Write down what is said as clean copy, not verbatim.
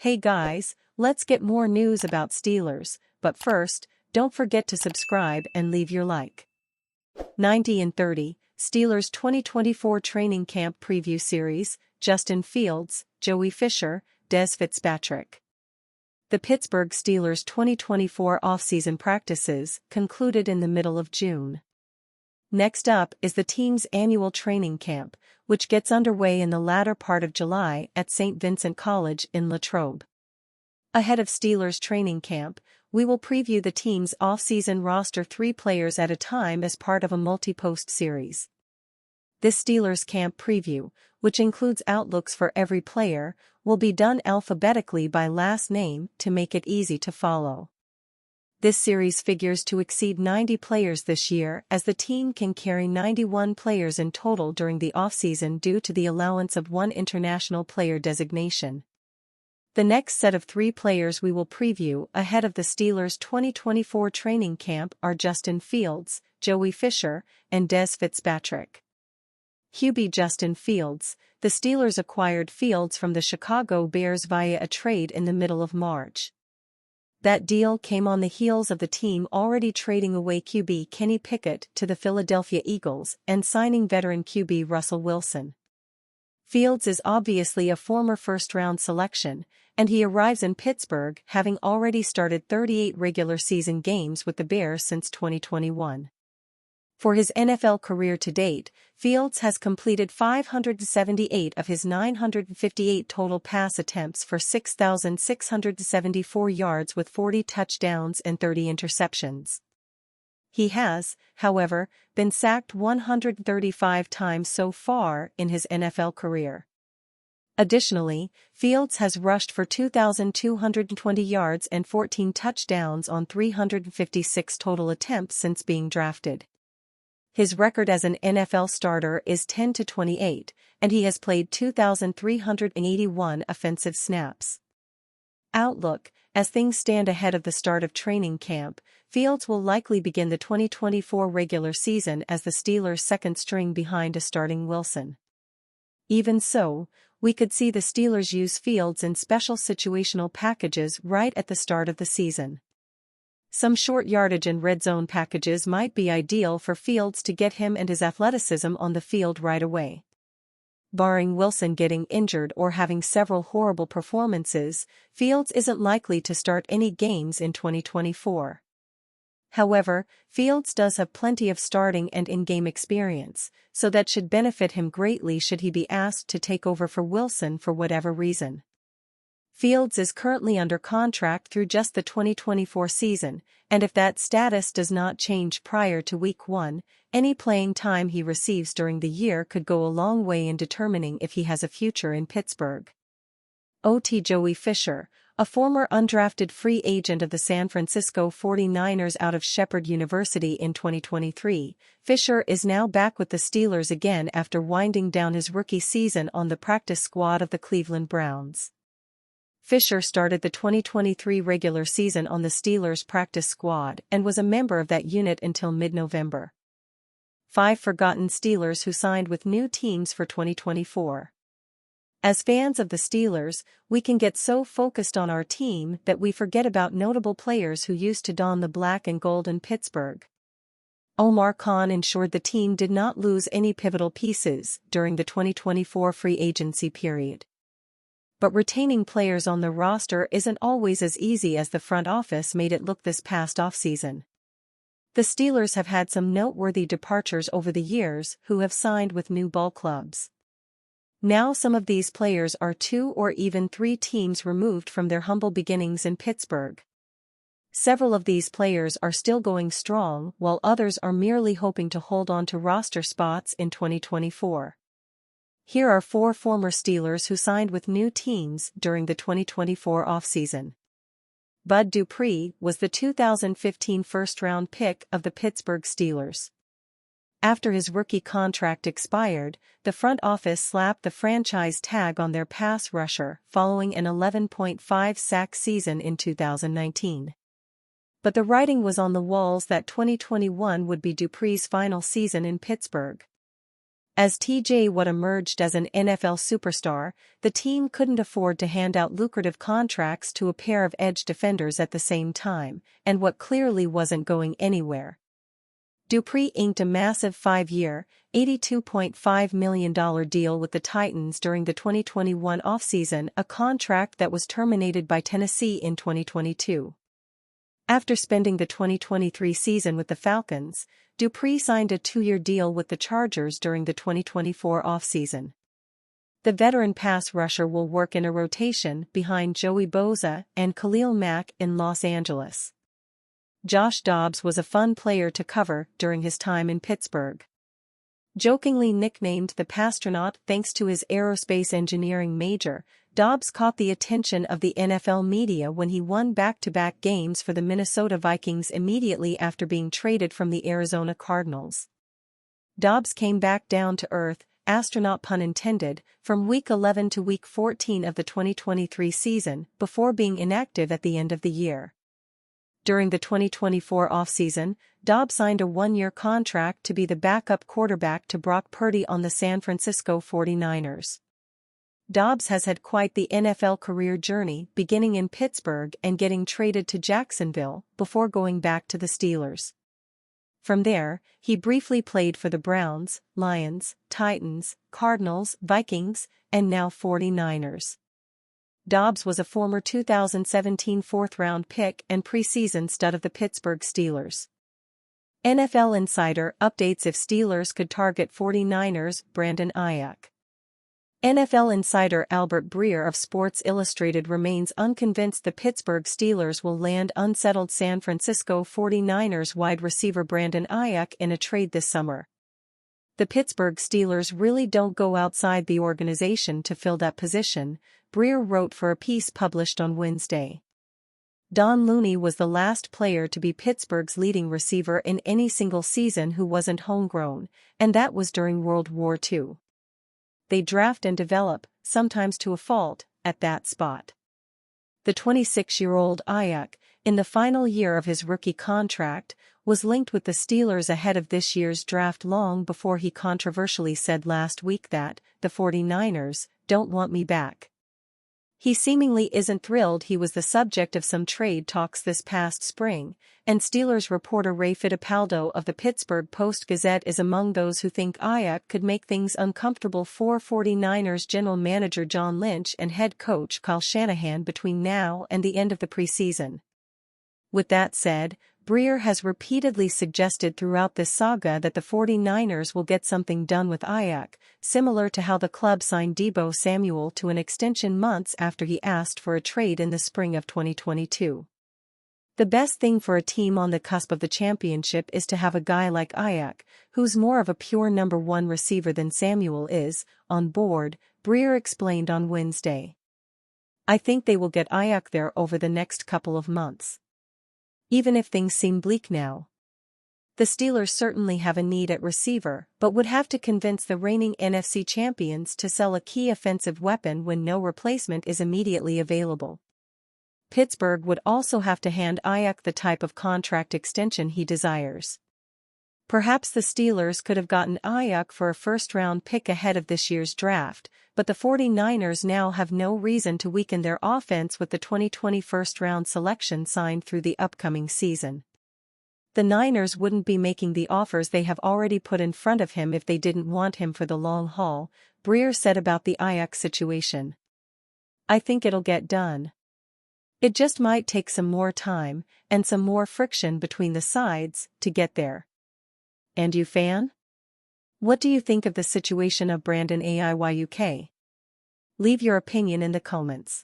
Hey guys, let's get more news about Steelers, but first, don't forget to subscribe and leave your like. 90 and 30, Steelers 2024 Training Camp Preview Series, Justin Fields, Joey Fisher, Dez Fitzpatrick. The Pittsburgh Steelers 2024 offseason practices concluded in the middle of June. Next up is the team's annual training camp, which gets underway in the latter part of July at St. Vincent College in Latrobe. Ahead of Steelers training camp, we will preview the team's off-season roster 3 players at a time as part of a multi-post series. This Steelers camp preview, which includes outlooks for every player, will be done alphabetically by last name to make it easy to follow. This series figures to exceed 90 players this year, as the team can carry 91 players in total during the offseason due to the allowance of 1 international player designation. The next set of 3 players we will preview ahead of the Steelers' 2024 training camp are Justin Fields, Joey Fisher, and Dez Fitzpatrick. QB Justin Fields. The Steelers acquired Fields from the Chicago Bears via a trade in the middle of March. That deal came on the heels of the team already trading away QB Kenny Pickett to the Philadelphia Eagles and signing veteran QB Russell Wilson. Fields is obviously a former first-round selection, and he arrives in Pittsburgh having already started 38 regular season games with the Bears since 2021. For his NFL career to date, Fields has completed 578 of his 958 total pass attempts for 6,674 yards with 40 touchdowns and 30 interceptions. He has, however, been sacked 135 times so far in his NFL career. Additionally, Fields has rushed for 2,220 yards and 14 touchdowns on 356 total attempts since being drafted. His record as an NFL starter is 10-28, and he has played 2,381 offensive snaps. Outlook: as things stand ahead of the start of training camp, Fields will likely begin the 2024 regular season as the Steelers' second string behind a starting Wilson. Even so, we could see the Steelers use Fields in special situational packages right at the start of the season. Some short yardage and red zone packages might be ideal for Fields to get him and his athleticism on the field right away. Barring Wilson getting injured or having several horrible performances, Fields isn't likely to start any games in 2024. However, Fields does have plenty of starting and in-game experience, so that should benefit him greatly should he be asked to take over for Wilson for whatever reason. Fields is currently under contract through just the 2024 season, and if that status does not change prior to Week 1, any playing time he receives during the year could go a long way in determining if he has a future in Pittsburgh. OT Joey Fisher, a former undrafted free agent of the San Francisco 49ers out of Shepherd University in 2023, Fisher is now back with the Steelers again after winding down his rookie season on the practice squad of the Cleveland Browns. Fisher started the 2023 regular season on the Steelers' practice squad and was a member of that unit until mid-November. 5 forgotten Steelers who signed with new teams for 2024. As fans of the Steelers, we can get so focused on our team that we forget about notable players who used to don the black and gold in Pittsburgh. Omar Khan ensured the team did not lose any pivotal pieces during the 2024 free agency period. But retaining players on the roster isn't always as easy as the front office made it look this past offseason. The Steelers have had some noteworthy departures over the years who have signed with new ball clubs. Now some of these players are 2 or even 3 teams removed from their humble beginnings in Pittsburgh. Several of these players are still going strong while others are merely hoping to hold on to roster spots in 2024. Here are 4 former Steelers who signed with new teams during the 2024 offseason. Bud Dupree was the 2015 first-round pick of the Pittsburgh Steelers. After his rookie contract expired, the front office slapped the franchise tag on their pass rusher following an 11.5 sack season in 2019. But the writing was on the walls that 2021 would be Dupree's final season in Pittsburgh. As TJ Watt emerged as an NFL superstar, the team couldn't afford to hand out lucrative contracts to a pair of edge defenders at the same time, and Watt clearly wasn't going anywhere. Dupree inked a massive 5-year, $82.5 million deal with the Titans during the 2021 offseason, a contract that was terminated by Tennessee in 2022. After spending the 2023 season with the Falcons, Dupree signed a 2-year deal with the Chargers during the 2024 offseason. The veteran pass rusher will work in a rotation behind Joey Bosa and Khalil Mack in Los Angeles. Josh Dobbs was a fun player to cover during his time in Pittsburgh. Jokingly nicknamed the Pastronaut thanks to his aerospace engineering major, Dobbs caught the attention of the NFL media when he won back-to-back games for the Minnesota Vikings immediately after being traded from the Arizona Cardinals. Dobbs came back down to earth, astronaut pun intended, from Week 11 to Week 14 of the 2023 season before being inactive at the end of the year. During the 2024 offseason, Dobbs signed a 1-year contract to be the backup quarterback to Brock Purdy on the San Francisco 49ers. Dobbs has had quite the NFL career journey, beginning in Pittsburgh and getting traded to Jacksonville before going back to the Steelers. From there, he briefly played for the Browns, Lions, Titans, Cardinals, Vikings, and now 49ers. Dobbs was a former 2017 fourth-round pick and preseason stud of the Pittsburgh Steelers. NFL Insider updates if Steelers could target 49ers, Brandon Aiyuk. NFL insider Albert Breer of Sports Illustrated remains unconvinced the Pittsburgh Steelers will land unsettled San Francisco 49ers wide receiver Brandon Aiyuk in a trade this summer. The Pittsburgh Steelers really don't go outside the organization to fill that position, Breer wrote for a piece published on Wednesday. Don Looney was the last player to be Pittsburgh's leading receiver in any single season who wasn't homegrown, and that was during World War II. They draft and develop, sometimes to a fault, at that spot. The 26-year-old Aiyuk, in the final year of his rookie contract, was linked with the Steelers ahead of this year's draft long before he controversially said last week that, the 49ers, don't want me back. He seemingly isn't thrilled he was the subject of some trade talks this past spring, and Steelers reporter Ray Fittipaldo of the Pittsburgh Post-Gazette is among those who think Aiyuk could make things uncomfortable for 49ers general manager John Lynch and head coach Kyle Shanahan between now and the end of the preseason. With that said, Breer has repeatedly suggested throughout this saga that the 49ers will get something done with Aiyuk, similar to how the club signed Deebo Samuel to an extension months after he asked for a trade in the spring of 2022. The best thing for a team on the cusp of the championship is to have a guy like Aiyuk, who's more of a pure number one receiver than Samuel is, on board, Breer explained on Wednesday. I think they will get Aiyuk there over the next couple of months. Even if things seem bleak now. The Steelers certainly have a need at receiver, but would have to convince the reigning NFC champions to sell a key offensive weapon when no replacement is immediately available. Pittsburgh would also have to hand Aiyuk the type of contract extension he desires. Perhaps the Steelers could have gotten Aiyuk for a first-round pick ahead of this year's draft, but the 49ers now have no reason to weaken their offense with the 2020 first-round selection signed through the upcoming season. The Niners wouldn't be making the offers they have already put in front of him if they didn't want him for the long haul, Breer said about the Aiyuk situation. I think it'll get done. It just might take some more time, and some more friction between the sides, to get there. And you fan? What do you think of the situation of Brandon Aiyuk? Leave your opinion in the comments.